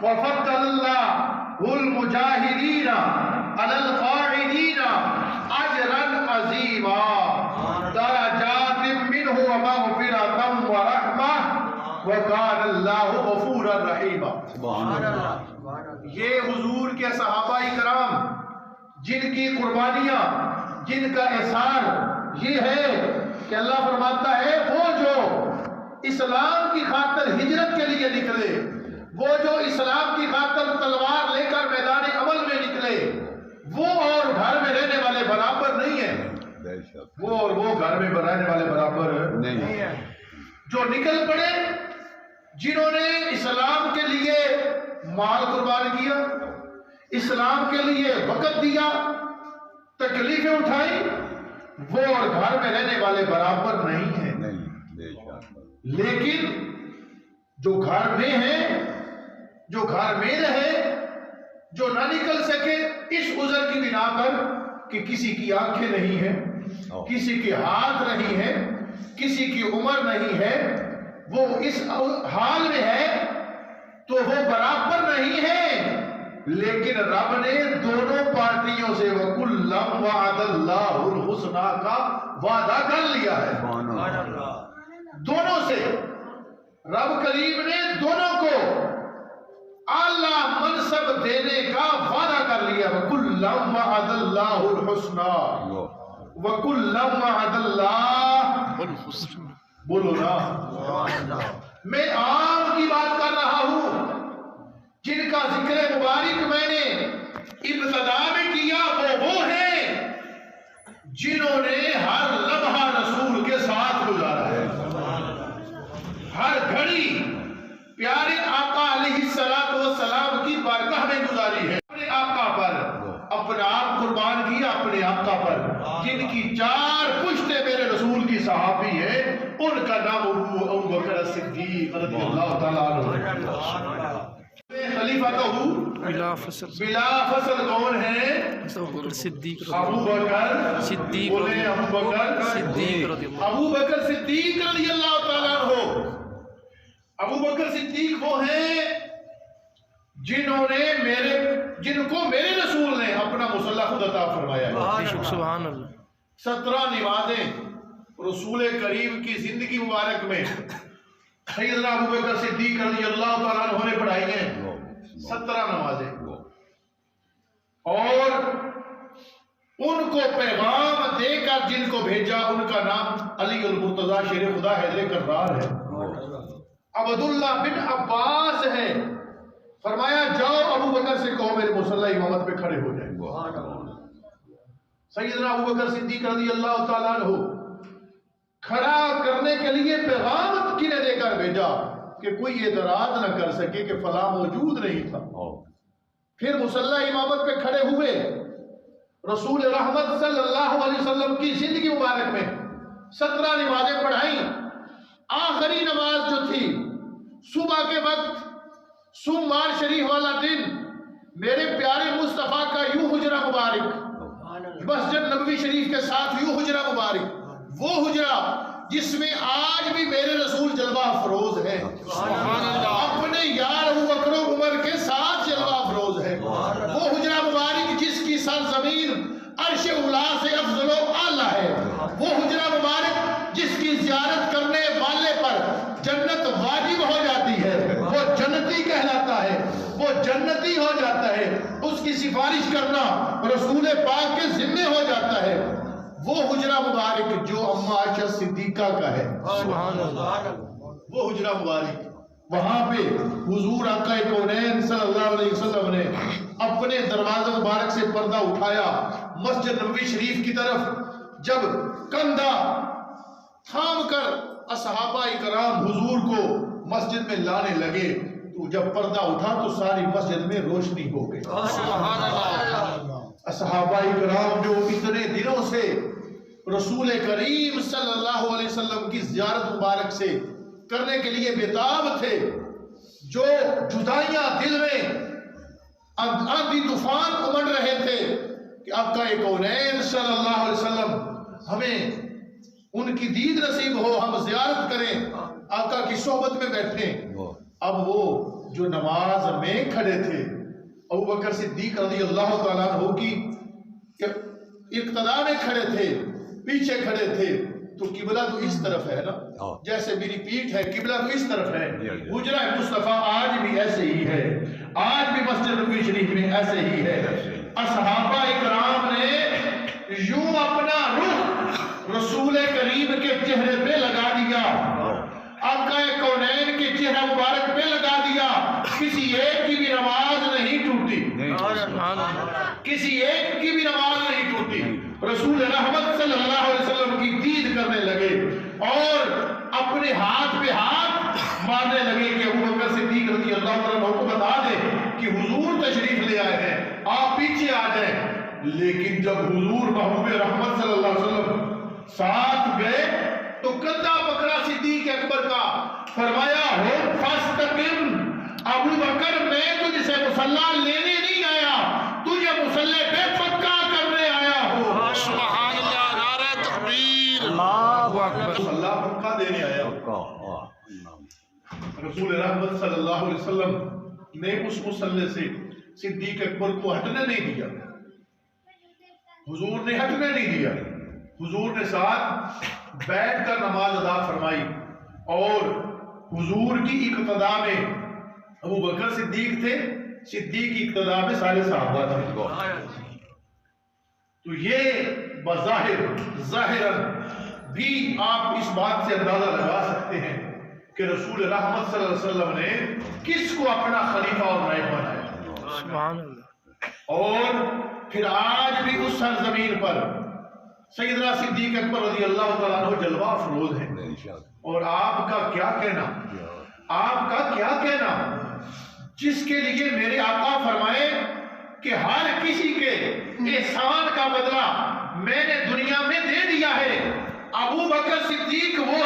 وفضل اللہ المجاہدین علی القاعدین اجرا عظیما درجات منہ ومغفرۃ ورحمہ وکان اللہ غفورا رحیما۔ یہ حضور کے صحابہ کرام جن کی قربانیاں، جن کا احسان یہ ہے کہ اللہ فرماتا ہے وہ جو اسلام کی خاطر ہجرت کے لیے نکلے، وہ جو اسلام کی خاطر تلوار لے کر میدان عمل میں نکلے، وہ اور گھر میں رہنے والے برابر نہیں ہیں، وہ اور وہ گھر میں رہنے والے برابر نہیں ہیں۔ جو نکل پڑے، جنہوں نے اسلام کے لیے مال قربان کیا، اسلام کے لیے وقت دیا، تکلیفیں اٹھائی، وہ اور گھر میں رہنے والے برابر نہیں ہیں۔ لیکن جو گھر میں ہیں، جو گھر میں رہے، جو نہ نکل سکے اس عذر کی بنا پر کہ کسی کی آنکھیں نہیں ہیں، کسی کے ہاتھ نہیں ہیں، کسی کی عمر نہیں ہے، وہ اس حال میں ہے تو وہ برابر نہیں ہے۔ لیکن رب نے دونوں پارٹیوں سے وَكُلًّا وَعَدَ اللَّهُ الْحُسْنَىٰ کا وعدہ کر لیا ہے۔ دونوں سے رب کریم نے دونوں کو اعلیٰ منصب دینے کا وعدہ کر لیا۔ وَكُلًّا وَعَدَ اللَّهُ الْحُسْنَىٰ وَكُلًّا وَعَدَ اللَّهُ الْحُسْنَىٰ۔ بولو نا، میں عام کی بات کر رہا ہوں، جن کا ذکر مبارک میں نے ابتدا میں کیا وہ ہیں جنہوں نے ہر لمحہ رسول کے ساتھ گزارا ہے، ہر گھڑی پیارے آقا علیہ السلام کی بارگاہ میں گزاری ہے، اپنے آقا پر اپنا آپ قربان کیا، اپنے آقا پر، جن کی 4 پشتیں میرے رسول کی صحابی ہے، ان کا نام ابو بکر صدیق رضی اللہ تعالیٰ عنہ۔ خلیفہ تو بلا فصل کون ہے؟ ابو بکر صدیق صدیق بولے ابو بکر صدیق رضی اللہ تعالیٰ عنہ۔ ابو بکر صدیق وہ ہیں جن کو میرے رسول نے اپنا مصلی خود عطا فرمایا ہے۔ سبحان اللہ۔ 17 نمازیں رسول کریم کی زندگی مبارک میں سیدنا ابو بکر صدیق رضی اللہ تعالیٰ عنہ نے پڑھائی ہیں، 17 نمازیں، اور ان کو پیغام دے کر جن کو بھیجا ان کا نام علی المرتضیٰ شیر خدا حیدر کرار ہے، عبداللہ بن عباس ہے۔ فرمایا جاؤ ابو بکر سے کہو میرے مصلی امامت پہ کھڑے ہو جائیں۔ سیدنا ابو بکر صدیق رضی اللہ تعالیٰ عنہ کھڑا کرنے کے لیے پیغام کنہیں دے کر بھیجا کہ کوئی اعتراض نہ کر سکے کہ فلاں موجود نہیں تھا۔ پھر مصلی امامت پہ کھڑے ہوئے، رسول رحمت صلی اللہ علیہ وسلم کی زندگی مبارک میں 17 نمازیں پڑھائیں۔ آخری نماز جو تھی صبح کے وقت، سوموار شریف والا دن، میرے پیارے مصطفیٰ کا یوں حجرہ مبارک، مسجد نبوی شریف کے ساتھ یوں حجرہ مبارک، وہ حجرہ جس میں آج بھی میرے رسول جلوہ افروز ہے، اپنے یار ابو بکر و عمر کے ساتھ جلوہ افروز ہے۔ وہ حجرہ مبارک جس کی سرزمین عرش اولا سے افضل و اعلیٰ ہے، وہ حجرہ مبارک جس کی زیارت کرنے والے پر جنت واجب ہو جاتی ہے، وہ جنتی کہلاتا ہے، وہ جنتی ہو جاتا ہے، اس کی سفارش کرنا رسول پاک کے ذمہ ہو جاتا ہے۔ وہ حجرہ مبارک جو اماں عائشہ صدیقہ کا ہے، وہ حجرہ مبارک، وہاں پہ حضور آقا کونین صلی اللہ علیہ وسلم نے اپنے دروازہ مبارک سے پردہ اٹھایا، مسجد نبوی شریف کی طرف جب کندھا تھام کر اصحابہ کرام حضور کو مسجد میں لانے لگے تو جب پردہ اٹھا تو ساری مسجد میں روشنی ہو گئی۔ اصحابہ کرام جو اتنے دنوں سے رسول کریم صلی اللہ علیہ وسلم کی زیارت مبارک سے کرنے کے لیے بےتاب تھے، جو جدائیاں دل میں آندھی طوفان امڑ رہے تھے کہ آقا کونین صلی اللہ علیہ وسلم ہمیں ان کی دید نصیب ہو، ہم زیارت کریں، آقا کی صحبت میں بیٹھیں۔ اب وہ جو نماز میں کھڑے تھے، ابو بکر صدیق رضی اللہ تعالیٰ عنہ کی اقتداء میں کھڑے تھے، پیچھے کھڑے تھے، تو قبلہ تو اس طرف ہے نا، جیسے میری پیٹھ ہے قبلہ تو اس طرف ہے۔ حجرہ مصطفیٰ آج بھی ایسے ہی ہے، آج بھی مسجد نبوی شریف میں ایسے ہی ہے۔ اصحابہ اکرام نے یوں اپنا رخ رسول کریم کے چہرے پہ لگا دیا، آقا کونین کے چہرہ مبارک پہ لگا دیا، کسی ایک کی بھی نماز نہیں ٹوٹی، کسی ایک کی بھی نماز نہیں ٹوٹی۔ رسول رحمت صلی اللہ علیہ وسلم کی دید کرنے لگے اور اپنے ہاتھ پہ ہاتھ مارنے لگے کہ ابو بکر صدیق رضی اللہ عنہ کو بتا دے کہ حضور تشریف لے آئے ہیں، آپ پیچھے آ جائیں۔ لیکن جب حضور محبوب رحمت صلی اللہ علیہ وسلم ساتھ گئے تو کندھا پکڑا صدیق اکبر کا، فرمایا ہو فاستقم ابو بکر، میں تجھ سے مصلی لینے نہیں آیا، تجھے مصلی پہ پکا کرنے آیا ہوں۔ سبحان اللہ، نعرہ تکبیر، اللہ اکبر، مصلی پکا دینے آیا ہوں۔ رسول رحمت صلی اللہ علیہ وسلم نے اس مصلی سے صدیق اکبر کو ہٹنے نہیں دیا، حضور نے ہٹنے نہیں دیا، حضور نے ساتھ بیٹھ کر نماز ادا فرمائی، اور حضور کی اقتداء میں ابو بکر صدیق تھے، صدیق کی اقتداء میں سارے صحابہ تھے۔ تو یہ بظاہر ظاہراً بھی آپ اس بات سے اندازہ لگا سکتے ہیں کہ رسول رحمت صلی اللہ علیہ وسلم نے کس کو اپنا خلیفہ اور نائب بنایا۔ سبحان اللہ۔ اور پھر آج بھی اس سرزمین پر سیدنا صدیق اکبر رضی اللہ تعالیٰ عنہ جلوہ افروز ہیں، اور آپ کا کیا کہنا، آپ کا کیا کہنا، جس کے لیے میرے آقا فرمائے کہ ہر کسی کے احسان کا بدلہ میں نے دنیا میں دے دیا ہے۔ ابو بکر صدیق وہ